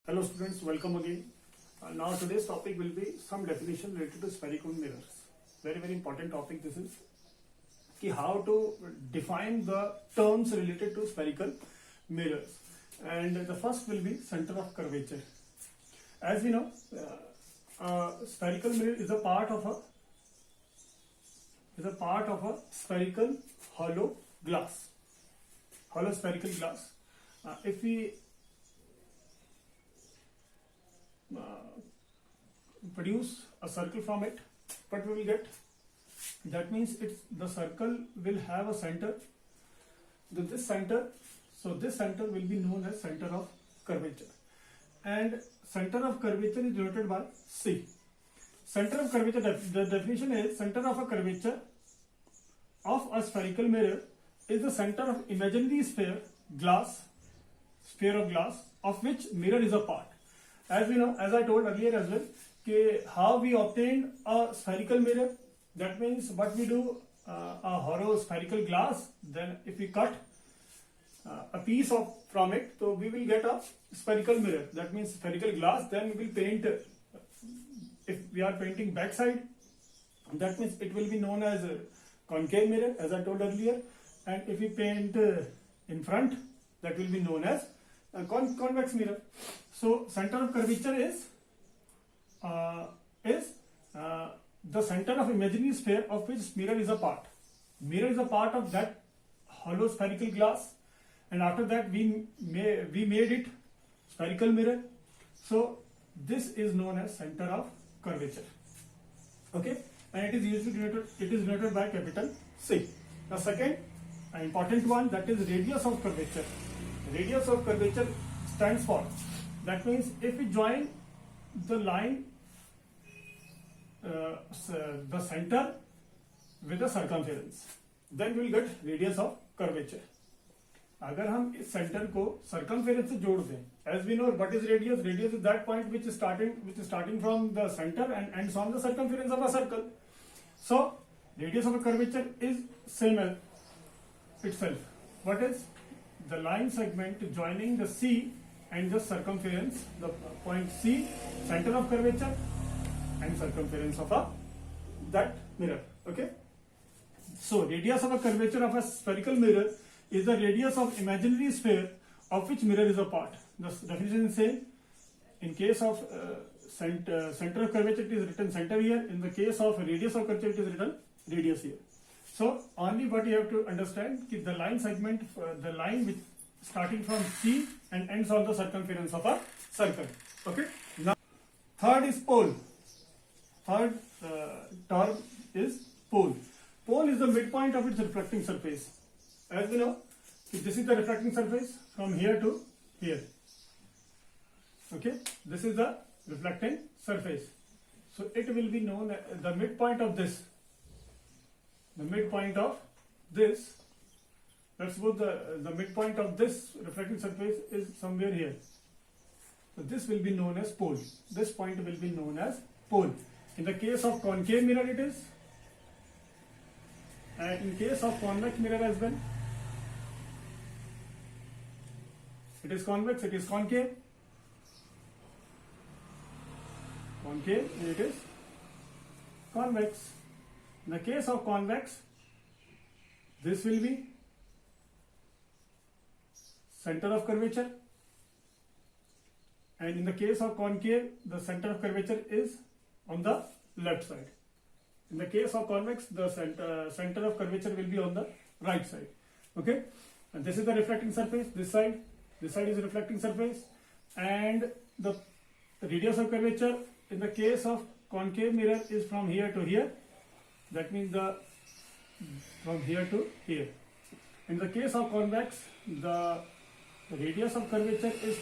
Hello students, welcome again. Now today's topic will be some definition related to spherical mirrors. Very important topic this is. कि how to define the terms related to spherical mirrors. And the first will be center of curvature. As we know, spherical mirror is a part of a spherical hollow glass. Hollow spherical glass. If we produce a circle from it, what we will get? That means the circle will have a center. This center will be known as center of curvature, and center of curvature is denoted by C. Center of curvature, the definition is center of a curvature of a spherical mirror is the center of imaginary sphere of glass of which mirror is a part. As we know, as I told earlier as well, how we obtained a spherical mirror. That means what we do, a hollow spherical glass, then if we cut a piece from it, so we will get a spherical mirror. That means spherical glass. Then we will paint. If we are painting backside, that means it will be known as a concave mirror, as I told earlier. And if we paint in front, that will be known as a convex mirror. So center of curvature is the center of imaginary sphere of which mirror is a part. Mirror is a part of that hollow spherical glass, and after that we made it spherical mirror. So this is known as center of curvature. Okay, and it is usually denoted by capital C. The second important one, that is radius of curvature. Radius of curvature stands for, that means if we join the line, the center with the circumference, then we will get radius of curvature. अगर हम इस centre को circumference से जोड़ दें, as we know what is radius? Radius is that point which is starting from the center and ends on the circumference of a circle. So radius of a curvature is same as itself. What is the line segment joining the C and the circumference, the point C, center of curvature and circumference of that mirror. Okay, so radius of a curvature of a spherical mirror is the radius of imaginary sphere of which mirror is a part. The definition is same. In case of center of curvature, it is written center here. In the case of radius of curvature, it is written radius here. So only what you have to understand is the line segment, the line which starting from C and ends on the circumference of a circle. Okay. Now third is pole. Third term is pole. Pole is the midpoint of its reflecting surface. As we know, this is the reflecting surface from here to here. Okay, this is the reflecting surface. So it will be known as the midpoint of this. The midpoint of this, let's suppose the midpoint of this reflecting surface is somewhere here. So this will be known as pole. This point will be known as pole. In the case of concave mirror it is, and in case of convex mirror as well, it is convex, it is concave, and it is convex. In the case of convex, this will be center of curvature, and in the case of concave, the center of curvature is on the left side. In the case of convex, the center of curvature will be on the right side. Okay, and this is the reflecting surface. This side is reflecting surface, and the radius of curvature in the case of concave mirror is from here to here. That means from here to here. In the case of convex, the radius of curvature is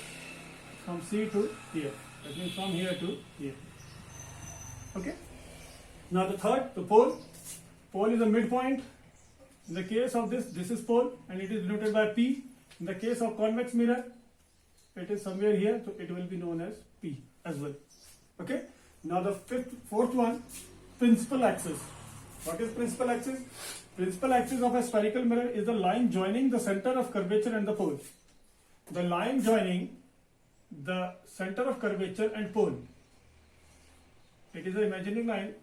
from C to here. That means from here to here. Okay. Now the third, the pole. Pole is a midpoint. In the case of this is pole, and it is denoted by P. In the case of convex mirror, it is somewhere here, so it will be known as P as well. Okay. Now the fourth one, principal axis. What is principal axis? Principal axis of a spherical mirror is the line joining the center of curvature and the pole. The line joining the center of curvature and pole. It is an imaginary line.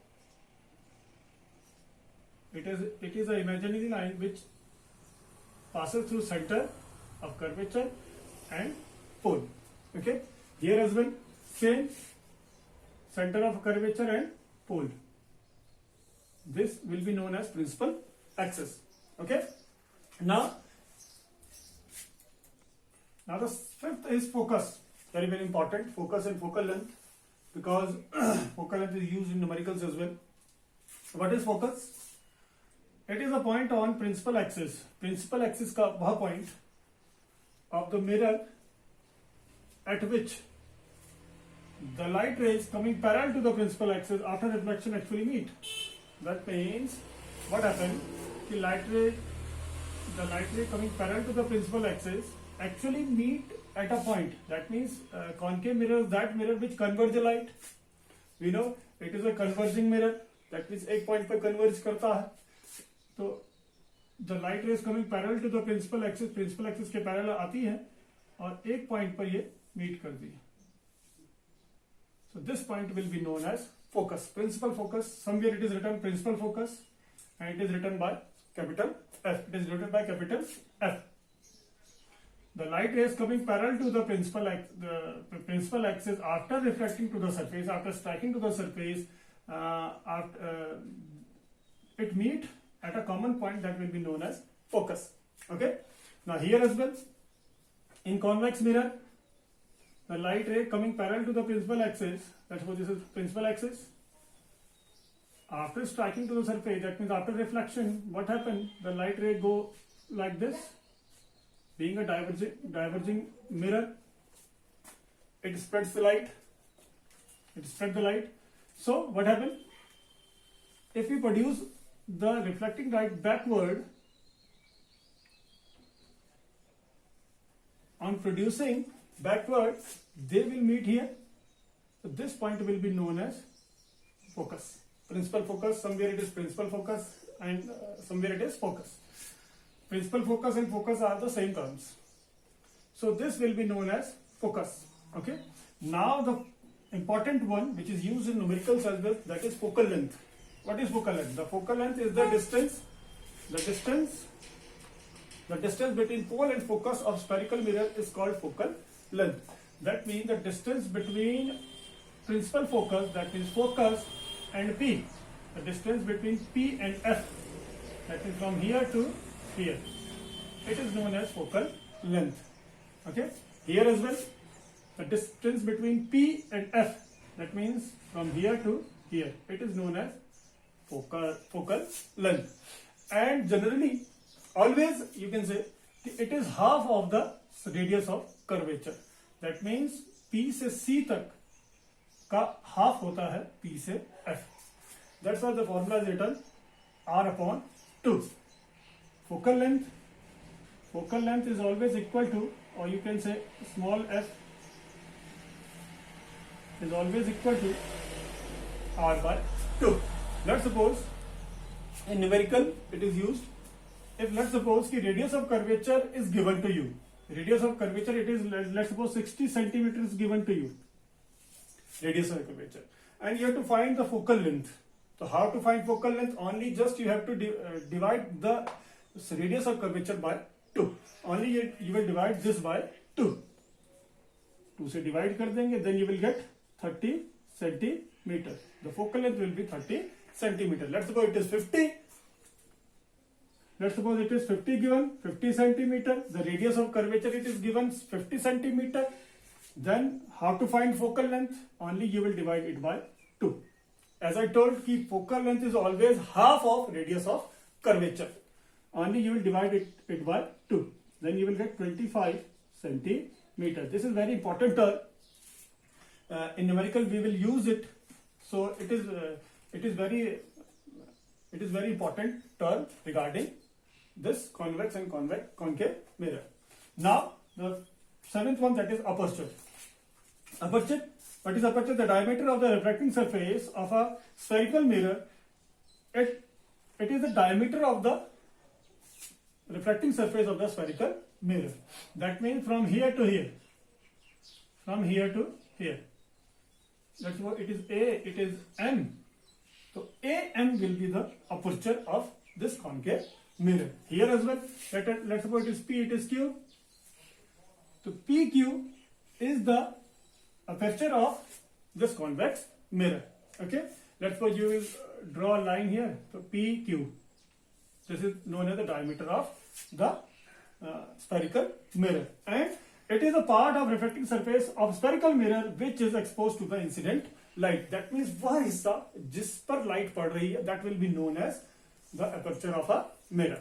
It is an imaginary line which passes through center of curvature and pole. Okay. Here as well, same center of curvature and pole. This will be known as principal axis. Okay. Now the fifth is focus. Very, very important. Focus and focal length, because focal length is used in numericals as well. What is focus? It is a point on principal axis. Principal axis का वह point of the mirror at which the light rays coming parallel to the principal axis after reflection actually meet. That means what happened? The light ray coming parallel to the principal axis actually meet at a point. That means concave mirror is that mirror which converge the light. We know it is a converging mirror. That means एक point पर converge करता है. तो the light rays coming parallel to the principal axis के parallel आती है और एक point पर ये meet करती है. So this point will be known as focus, principal focus. Somewhere it is written principal focus, and it is written by capital F. It is written by capital F. The light rays coming parallel to the principal axis after reflecting to the surface, after striking to the surface, it meet at a common point that will be known as focus. Okay. Now here as well, in convex mirror, the light ray coming parallel to the principal axis, let's suppose this is principal axis, after striking to the surface, that means after reflection, what happened? The light ray go like this, being a diverging mirror, it spreads the light. So what happened? If we produce the reflecting light backward, on producing backward, they will meet here. So this point will be known as focus. Principal focus, somewhere it is principal focus and somewhere it is focus. Principal focus and focus are the same terms. So this will be known as focus. Okay. Now the important one which is used in numericals as well, that is focal length. What is focal length? The focal length is the distance between pole and focus of spherical mirror is called focal length. That means the distance between principal focus, that means focus, and P, the distance between P and F, that is from here to here, it is known as focal length. Okay. Here as well, the distance between P and F, that means from here to here, it is known as focal length. And generally, always you can say it is half of the radius of curvature. That means P से C तक का half होता है P से F. That's why the formula is written R/2. Focal length is always equal to, or you can say small f is always equal to R/2. Let's suppose in numerical it is used. If let's suppose the radius of curvature is given to you. Radius of curvature, it is, let's suppose 60 centimeters given to you. Radius of curvature. And you have to find the focal length. So how to find focal length? Only just you have to divide the radius of curvature by 2. Only you will divide this by 2. 2 से divide कर देंगे, then you will get 30 centimeter. The focal length will be 30 centimeter. Let's suppose it is 50. Let's suppose it is 50 given, 50 centimeter. The radius of curvature it is given 50 centimeter. Then how to find focal length? Only you will divide it by 2. As I told, ki focal length is always half of radius of curvature. Only you will divide it by 2. Then you will get 25 centimeter. This is very important term. In numerical we will use it. So it is very important term regarding this convex and concave mirror. Now the seventh one, that is aperture. Aperture. What is aperture? The diameter of the refracting surface of a spherical mirror. It is the diameter of the refracting surface of the spherical mirror. That means from here to here. from here to here. Let's suppose it is A, it is M. So AM will be the aperture of this concave mirror. Here as well, let's suppose it is P, it is Q. So PQ is the aperture of this convex mirror. Okay, let's suppose you will draw a line here. So PQ, this is known as the diameter of the spherical mirror, and it is a part of reflecting surface of spherical mirror which is exposed to the incident light. That means वह हिस्सा जिस पर light पड़ रही है, that will be known as the aperture of a mirror.